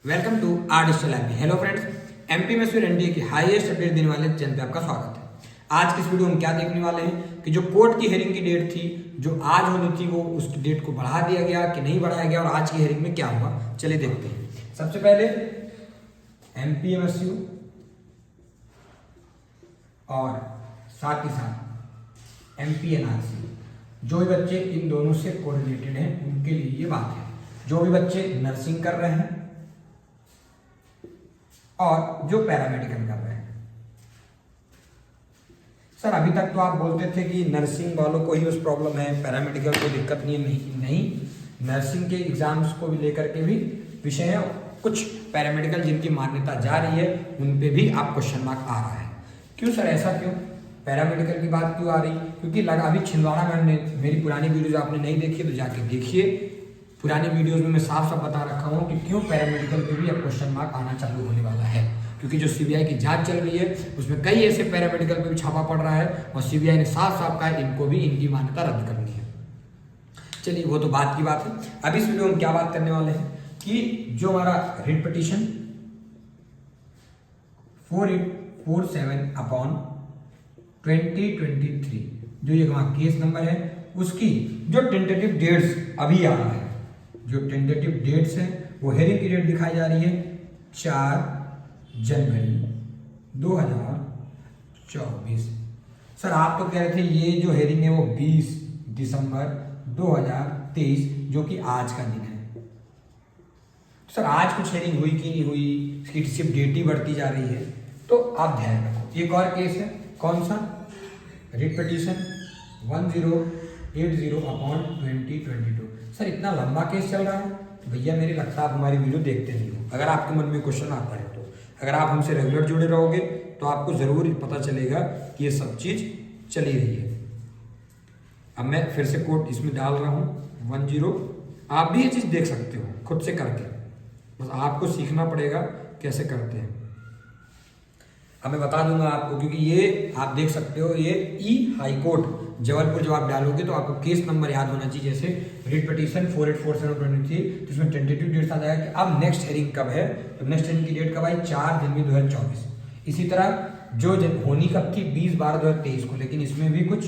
Welcome to R digital lab. Hello friends, MP में NDA की highest update देने वाले चैनल पे आपका स्वागत है। आज की इस वीडियो में क्या देखने वाले हैं कि जो कोर्ट की हेयरिंग की डेट थी जो आज होनी थी वो उस डेट को बढ़ा दिया गया कि नहीं बढ़ाया गया, और आज की हेयरिंग में क्या हुआ, चलिए देखते हैं। सबसे पहले एमपीएमएसयू और साथ ही साथ एमपीएनआरसी, जो भी बच्चे इन दोनों से कोरिलेटेड हैं उनके लिए ये बात है। जो भी बच्चे नर्सिंग कर रहे हैं और जो पैरामेडिकल कर रहे हैं। सर अभी तक तो आप बोलते थे कि नर्सिंग वालों को ही उस प्रॉब्लम है, पैरामेडिकल को दिक्कत नहीं है। नहीं, नर्सिंग के एग्जाम्स को भी लेकर के भी विषय है। कुछ पैरामेडिकल जिनकी मान्यता जा रही है उन पे भी आप क्वेश्चन मार्क आ रहा है। क्यों सर, ऐसा क्यों? पैरामेडिकल की बात क्यों आ रही? क्योंकि लगा अभी छिंदवाड़ा में मेरी पुरानी वीडियोज आपने नहीं देखी तो जाके देखिए। पुरानी वीडियोस में मैं साफ साफ बता रखा हूँ कि क्यों पैरामेडिकल पे भी अब क्वेश्चन मार्क आना चालू होने वाला है। क्योंकि जो सीबीआई की जांच चल रही है उसमें कई ऐसे पैरामेडिकल पे भी छापा पड़ रहा है और सीबीआई ने साफ साफ कहा इनको भी इनकी मान्यता रद्द करनी है। चलिए वो तो बात की बात है। अब इस वीडियो में क्या बात करने वाले हैं कि जो हमारा रिट पिटीशन 4847/2023 जो ये हमारा केस नंबर है उसकी जो टेंटेटिव डेट्स अभी आ रहा है, जो टेंटेटिव डेट्स है वो हेयरिंग की डेट दिखाई जा रही है 4 जनवरी 2024। सर आप तो कह रहे थे ये जो हेयरिंग है वो 20 दिसंबर 2023 जो कि आज का दिन है। सर आज कुछ हेयरिंग हुई कि नहीं हुई, इसकी सिर्फ डेट ही बढ़ती जा रही है। तो आप ध्यान रखो, एक और केस है, कौन सा? Writ petition 1080/2022। सर इतना लंबा केस चल रहा है तो भैया मेरे लगता है आप हमारी वीडियो देखते नहीं हो। अगर आपके मन में क्वेश्चन आता है तो अगर आप हमसे रेगुलर जुड़े रहोगे तो आपको जरूर पता चलेगा कि ये सब चीज चली रही है। अब मैं फिर से कोड इसमें डाल रहा हूँ 10। आप भी ये चीज देख सकते हो खुद से करके, बस आपको सीखना पड़ेगा कैसे करते हैं। अब मैं बता दूंगा आपको, क्योंकि ये आप देख सकते हो ये ई हाई कोर्ट जबलपुर जब आप डालोगे तो आपको केस नंबर याद होना चाहिए। जैसे रिट पिटीशन 4847/23 तो इसमें टेंटेटिव डेट आ जाएगा कि अब नेक्स्ट हेयरिंग कब है। तो नेक्स्ट हेयरिंग की डेट कब आई? 4 जनवरी 2024। इसी तरह जो होनी कब थी? 20/12/2023 को, लेकिन इसमें भी कुछ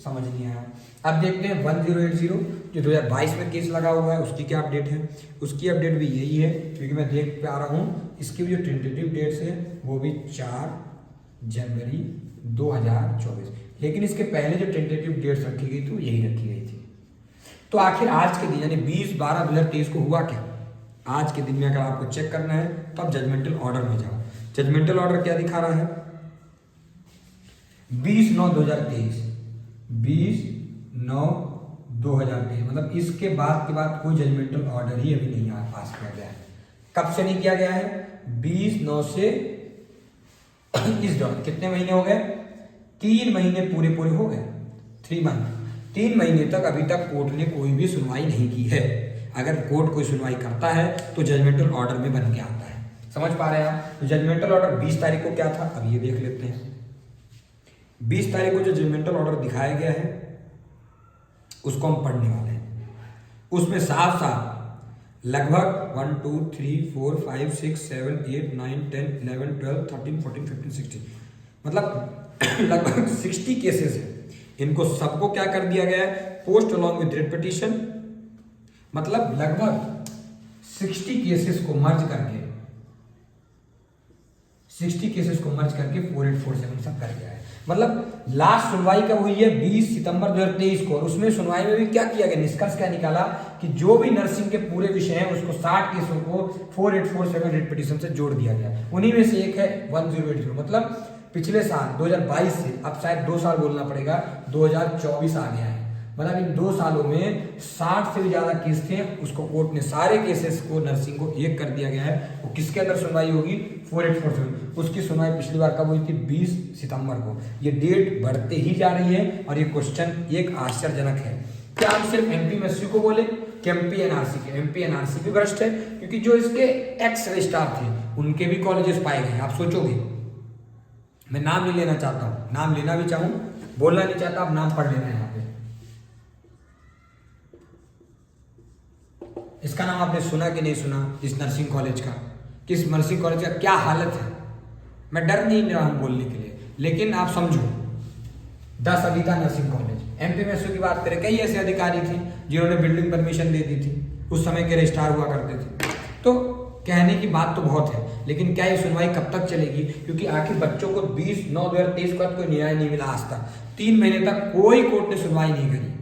समझ नहीं आया। अब देखते हैं 1080 जो 2022 में केस लगा हुआ है उसकी क्या अपडेट है। उसकी अपडेट भी यही है, क्योंकि मैं देख पा रहा हूँ इसकी भी जो टेंटेटिव डेट्स है वो भी 4 जनवरी 2024, लेकिन इसके पहले जो टेंटेटिव डेट्स रखी गई थी वो यही रखी गई थी। तो आखिर आज के दिन यानी 20/12/2023 को हुआ क्या? आज के दिन में अगर आपको चेक करना है तो आप जजमेंटल ऑर्डर में जाओ। जजमेंटल ऑर्डर क्या दिखा रहा है? 20/9/2023, 20/9/2023, मतलब इसके बाद के बाद कोई जजमेंटल ऑर्डर ही अभी नहीं पास किया गया है। कब से नहीं किया गया है? 20/9 से इस दौरान कितने महीने हो गए? 3 महीने पूरे हो गए, 3 मंथ। 3 महीने तक अभी तक कोर्ट ने कोई भी सुनवाई नहीं की है। अगर कोर्ट कोई सुनवाई करता है तो जजमेंटल ऑर्डर में बन के आता है। समझ पा रहे हैं आप? तो जजमेंटल ऑर्डर 20 तारीख को क्या था, अब ये देख लेते हैं। 20 तारीख को जो जजमेंटल ऑर्डर दिखाया गया है उसको हम पढ़ने वाले हैं। उसमें साफ साफ लगभग 1 2 3 4 5 6 7 8 9 10 11 12 13 14 15 16 मतलब लगभग 60 केसेस है। इनको सबको क्या कर दिया गया है? Post along with writ petition, मतलब लगभग 60 केसेस को मर्ज करके 4847 सब कर गया है। मतलब लास्ट सुनवाई कब हुई है? 20 सितंबर 2023 को। और उसमें सुनवाई में भी क्या किया गया, निष्कर्ष क्या निकाला कि जो भी नर्सिंग के पूरे विषय हैं उसको 60 केसों को 4847 रिट पिटीशन से जोड़ दिया गया। उन्हीं में से एक है 1080, मतलब पिछले साल 2022 से अब शायद 2 साल बोलना पड़ेगा, 2024 आ गया है। मतलब इन 2 सालों में 60 से भी ज्यादा केस थे, उसको कोर्ट ने सारे केसेस को नर्सिंग को एक कर दिया गया है। वो किसके अंदर सुनवाई होगी? 4847। उसकी सुनवाई पिछली बार कब हुई थी? 20 सितंबर को। ये डेट बढ़ते ही जा रही है और ये क्वेश्चन एक आश्चर्यजनक है। क्या हम सिर्फ एमपीएमएसयू को बोले कि एमपीएनआरसी के? एमपीएनआरसी भी भ्रष्ट है, क्योंकि जो इसके एक्स रजिस्ट्रार थे उनके भी कॉलेजेस पाए गए। आप सोचोगे, मैं नाम नहीं लेना चाहता हूं, नाम लेना भी चाहूं बोलना नहीं चाहता, आप नाम पढ़ लेना यहाँ पे। इसका नाम आपने सुना कि नहीं सुना? इस नर्सिंग कॉलेज का कि इस नर्सिंग कॉलेज का क्या हालत है। मैं डर नहीं रहा हूँ बोलने के लिए, लेकिन आप समझो 10 अभी था नर्सिंग कॉलेज। एमपीएमएसयू की बात करें, कई ऐसे अधिकारी थे जिन्होंने बिल्डिंग परमिशन दे दी थी, उस समय के रजिस्ट्रार हुआ करते थे। तो कहने की बात तो बहुत है, लेकिन क्या ये सुनवाई कब तक चलेगी? क्योंकि आखिर बच्चों को 20/9/2023 के बाद कोई न्याय नहीं मिला आज तक। 3 महीने तक कोई कोर्ट ने सुनवाई नहीं करी।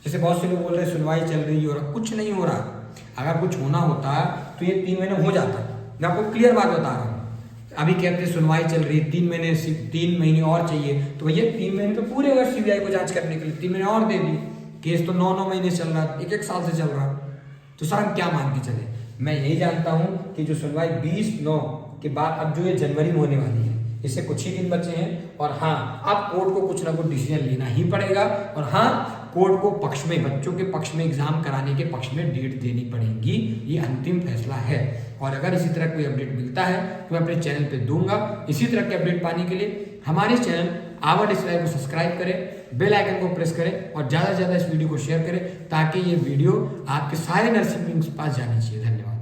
जैसे बहुत से लोग बोल रहे हैं सुनवाई चल रही हो रहा, कुछ नहीं हो रहा। अगर कुछ होना होता तो ये 3 महीने हो जाता। मैं आपको क्लियर बात बता रहा हूँ। अभी कहते हैं सुनवाई चल रही है, 3 महीने और चाहिए, तो भैया 3 महीने तो पूरे अगर सीबीआई को जांच करने के लिए 3 महीने और दे दी। केस तो 9 महीने चल रहा, 1 साल से चल रहा। तो सर हम क्या मान के चले? मैं यही जानता हूं कि जो सुनवाई 20/9 के बाद अब जो ये जनवरी में होने वाली है, इससे कुछ ही दिन बचे हैं। और हाँ, अब कोर्ट को कुछ ना कुछ डिसीजन लेना ही पड़ेगा। और हाँ, कोर्ट को पक्ष में, बच्चों के पक्ष में, एग्जाम कराने के पक्ष में डेट देनी पड़ेगी। ये अंतिम फैसला है। और अगर इसी तरह कोई अपडेट मिलता है तो मैं अपने चैनल पे दूंगा। इसी तरह के अपडेट पाने के लिए हमारे चैनल आवर डिस्प्ले को सब्सक्राइब करें, बेल आइकन को प्रेस करें और ज़्यादा से ज़्यादा इस वीडियो को शेयर करें, ताकि ये वीडियो आपके सारे नर्सिंग के पास जानी चाहिए। धन्यवाद।